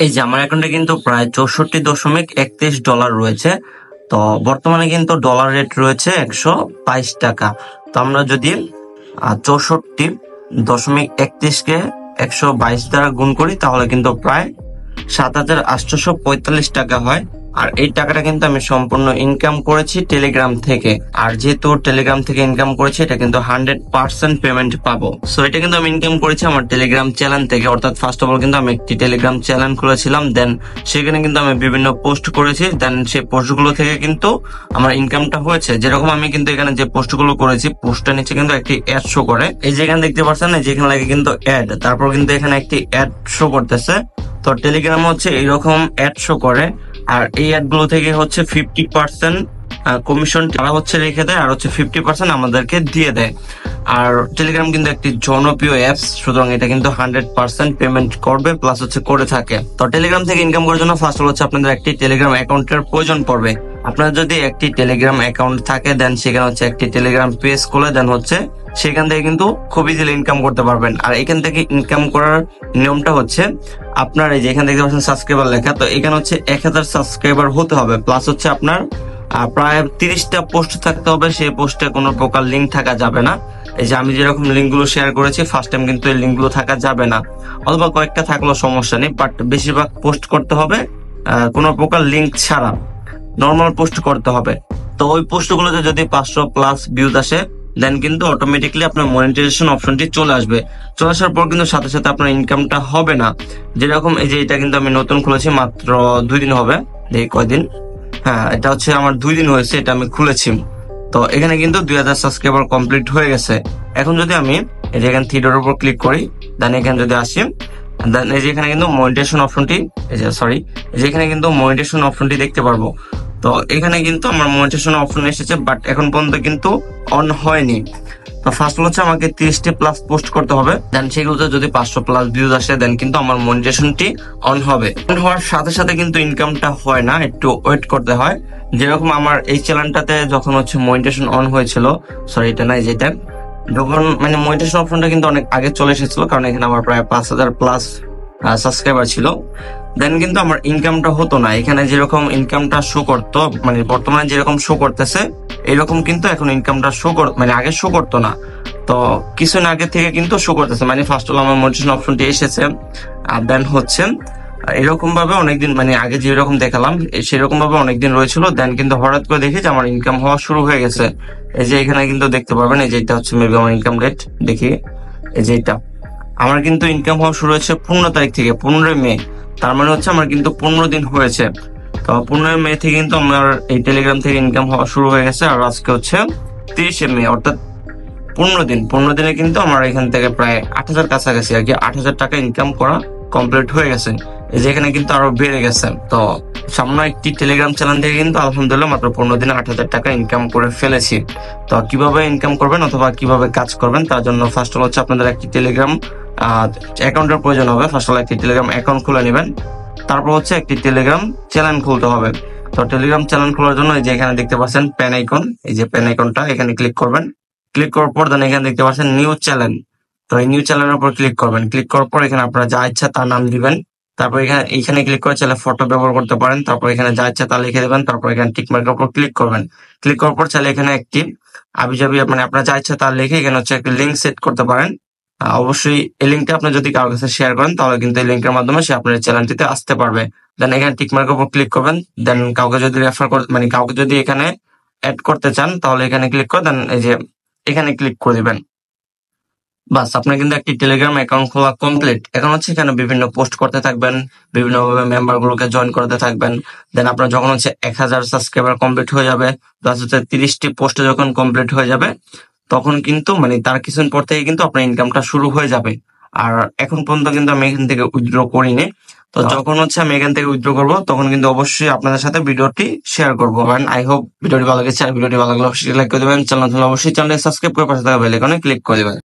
এই যে আমার অ্যাকাউন্টে কিন্তু প্রায় 64.31 ডলার রয়েছে। তো বর্তমানে কিন্তু ডলার রেট রয়েছে 122 টাকা। তো আমরা যদি 64.31কে 122 দ্বারা গুণ করি তাহলে কিন্তু প্রায় 7,845 টাকা হয়। আর এই টাকাটা কিন্তু আমি সম্পূর্ণ ইনকাম করেছি টেলিগ্রাম থেকে। আর যেহেতু টেলিগ্রাম থেকে ইনকাম করেছি, এটা কিন্তু 100% পেমেন্ট পাবো। সো এটা কিন্তু আমি ইনকাম করেছি আমার টেলিগ্রাম চ্যানেল থেকে। অর্থাৎ ফার্স্ট অফ অল কিন্তু আমি একটি টেলিগ্রাম চ্যানেল খুলেছিলাম, দেন সেখানে কিন্তু আমি বিভিন্ন পোস্ট করেছি, দেন সেই পোস্টগুলো থেকে কিন্তু আমার ইনকামটা হয়েছে। যেরকম আমি কিন্তু এখানে যে পোস্টগুলো করেছি, পোস্টের নিচে কিন্তু একটি অ্যাড শো করে। এই যে এখানে দেখতে পাচ্ছেন, যেখানে লাগে কিন্তু অ্যাড, তারপর কিন্তু এখানে একটি অ্যাড শো করতেছে। তো টেলিগ্রাম হচ্ছে এইরকম অ্যাড শো করে, আর এই অ্যাড গুলো থেকে হচ্ছে 50% কমিশন তারা হচ্ছে রেখে দেয়, আর হচ্ছে 50% আমাদেরকে দিয়ে দেয়। আর টেলিগ্রাম কিন্তু একটি জনপ্রিয় অ্যাপস, সুতরাং এটা কিন্তু 100% পেমেন্ট করবে, প্লাস হচ্ছে করে থাকে। তো টেলিগ্রাম থেকে ইনকাম করার জন্য ফার্স্ট হচ্ছে আপনাদের একটি টেলিগ্রাম অ্যাকাউন্টের প্রয়োজন পড়বে। আপনার যদি একটি টেলিগ্রাম অ্যাকাউন্ট থাকে, দেন সেখানে হচ্ছে একটি টেলিগ্রাম পেজ খুলে দেন হচ্ছে সেখান থেকে কিন্তু খুব ইজিলি ইনকাম করতে পারবেন। আর এখান থেকে ইনকাম করার নিয়মটা হচ্ছে আপনার এই যে এখানে দেখতে পাচ্ছেন সাবস্ক্রাইবার লেখা, তো এখানে হচ্ছে 1000 সাবস্ক্রাইবার হতে হবে, প্লাস হচ্ছে আপনার প্রায় 30টা পোস্ট থাকতে হবে। সেই পোস্টে কোনো প্রকার লিঙ্ক থাকা যাবে না। এই যে আমি যেরকম লিঙ্কগুলো শেয়ার করেছি ফার্স্ট টাইম, কিন্তু এই লিঙ্কগুলো থাকা যাবে না, অথবা কয়েকটা থাকলেও সমস্যা নেই, বাট বেশিরভাগ পোস্ট করতে হবে কোনো প্রকার লিঙ্ক ছাড়া, নর্মাল পোস্ট করতে হবে। তো ওই পোস্টগুলোতে যদি 500+ ভিউজ আসে, দেন কিন্তু অটোমেটিকলি আপনার মনিটাইজেশন অপশনটি চলে আসবে। চলে আসার পর কিন্তু সাথে সাথে আপনার ইনকামটা হবে না। যেরকম এই যে এটা কিন্তু আমি নতুন খুলেছি, মাত্র 2 দিন হবে, এই কয়দিন, হ্যাঁ এটা হচ্ছে আমার 2 দিন হয়েছে এটা আমি খুলেছি। তো এখানে কিন্তু 2000 সাবস্ক্রাইবার কমপ্লিট হয়ে গেছে। এখন যদি আমি এই যে এখানে থ্রি ডটের উপর ক্লিক করি, দেন এখানে যদি আসি, দেন এই যে এখানে কিন্তু মনিটাইজেশন অপশনটি, এই যে সরি, এই যে এখানে কিন্তু মনিটাইজেশন অপশনটি দেখতে পারবো। তো এখানে কিন্তু আমার মনিটাইজেশন অপশন এসেছে, বাট এখন পর্যন্ত কিন্তু অন হয়নি। তো ফার্স্ট হচ্ছে আমাকে 30টি+ পোস্ট করতে হবে, দেন সেগুলোতে যদি 500+ ভিউজ আসে, দেন কিন্তু আমার মনিটাইজেশনটি অন হবে। অন হওয়ার সাথে সাথে কিন্তু ইনকামটা হয় না, একটু ওয়েট করতে হয়। যেরকম আমার এই চ্যানেলটাতে যখন হচ্ছে মনিটাইজেশন অন হয়েছিল, সরি এটা নাই, যেটা যখন মানে মনিটাইজেশন অপশনটা কিন্তু অনেক আগে চলে এসেছিল, কারণ এখানে আমার প্রায় 5000+ সাবস্ক্রাইবার ছিল, দেন কিন্তু আমার ইনকামটা হতো না। এখানে যেরকম ইনকামটা শো করতো, মানে বর্তমানে যেরকম শো করতেছে এরকম কিন্তু এখন ইনকামটা মানে আগে শো করতো না। তো কিছুদিন আগে থেকে কিন্তু শো করতেছে, মানে ফার্স্ট হলো আমার মনিটাইজেশন অপশনটি এসেছে, আর দেন হচ্ছে এরকম ভাবে অনেকদিন, মানে আগে যেরকম দেখালাম সেরকম ভাবে অনেকদিন রয়েছিল, দেন কিন্তু হঠাৎ করে দেখি যে আমার ইনকাম হওয়া শুরু হয়ে গেছে। এই যে এখানে কিন্তু দেখতে পারবেন, এই যে এটা হচ্ছে মেবি আমার ইনকাম রেট, দেখি এই যে এটা আমার কিন্তু ইনকাম হওয়া শুরু হয়েছে 15 তারিখ থেকে, 15 মে। তার মানে হচ্ছে আমার কিন্তু 15 দিন হয়েছে। তো 15 মে থেকে কিন্তু আমার এই টেলিগ্রাম থেকে ইনকাম হওয়া শুরু হয়ে গেছে। আর আজকে হচ্ছে 30 মে, অর্থাৎ 15 দিনে কিন্তু আমার এখান থেকে প্রায় 8000 কাছাকাছি আর কি 8000 টাকা ইনকাম করা কমপ্লিট হয়ে গেছে। এই যে এখানে কিন্তু আরো বেড়ে গেছে। তো সামনে একটি টেলিগ্রাম চ্যানেল থেকে কিন্তু আলহামদুলিল্লাহ মাত্র 15 দিনে 8000 টাকা ইনকাম করে ফেলেছি। তো কিভাবে ইনকাম করবেন অথবা কিভাবে কাজ করবেন, তার জন্য ফার্স্ট হচ্ছে আপনাদের একটি টেলিগ্রাম অ্যাকাউন্টের প্রয়োজন হবে। ফার্স্ট একটি টেলিগ্রাম অ্যাকাউন্ট খুলে নেবেন, তারপর হচ্ছে একটি টেলিগ্রাম চ্যানেল খুলতে হবে। তো টেলিগ্রাম চ্যানেল খোলার জন্য এই যে এখানে দেখতে পাচ্ছেন পেন আইকন, এই যে পেন আইকনটা এখানে ক্লিক করবেন। ক্লিক করার পর দেন এখানে দেখতে পাচ্ছেন নিউ চ্যানেল, তো এই নিউ চ্যানেলের উপর ক্লিক করবেন। ক্লিক করার পর এখানে আপনারা যা ইচ্ছা তার নাম দিবেন। তারপর এখানে ক্লিক করে চাইলে ফটো ব্যবহার করতে পারেন। তারপর এখানে যা ইচ্ছা তা লিখে দেবেন। তারপর এখানে টিক মার্কের উপর ক্লিক করবেন। ক্লিক করার পর চাইলে এখানে একটি আবিজাবি, মানে আপনার যা ইচ্ছা তা লিখে এখানে হচ্ছে একটি লিঙ্ক সেট করতে পারেন। অবশ্যই এই লিঙ্কটা আপনি যদি কারোর কাছে শেয়ার করেন, তাহলে কিন্তু এই লিঙ্কের মাধ্যমে সে আপনার চ্যানেলটিতে আসতে পারবে। দেন এখানে টিক মার্কের উপর ক্লিক করবেন। দেন কাউকে যদি রেফার করতে, মানে কাউকে যদি এখানে অ্যাড করতে চান, তাহলে এখানে ক্লিক করে দেন, এই যে এখানে ক্লিক করে দিবেন। বাস, আপনার কিন্তু একটি টেলিগ্রাম অ্যাকাউন্ট খোলা কমপ্লিট। এখন হচ্ছে এখানে বিভিন্ন পোস্ট করতে থাকবেন, বিভিন্নভাবে মেম্বার গুলোকে জয়েন করতে থাকবেন। দেন আপনার যখন হচ্ছে 1000 সাবস্ক্রাইবার কমপ্লিট হয়ে যাবে, প্লাস হচ্ছে 30টি পোস্ট যখন কমপ্লিট হয়ে যাবে, তখন কিন্তু মানে তার কিছুদিন পর থেকে কিন্তু আপনার ইনকামটা শুরু হয়ে যাবে। আর এখন পর্যন্ত কিন্তু আমি এখান থেকে উইথড্র করিনি। তো যখন হচ্ছে আমি এখান থেকে উইথড্র করবো, তখন কিন্তু অবশ্যই আপনাদের সাথে ভিডিওটি শেয়ার করবো। আই হোপ ভিডিওটি ভালো লেগেছে। আর ভিডিওটি ভালো লাগলে অবশ্যই লাইক করে দেবেন, চ্যানেল অবশ্যই চ্যানেলটি সাবস্ক্রাইব করে পাশে থাকা বেল আইকনে ক্লিক করে দেবেন।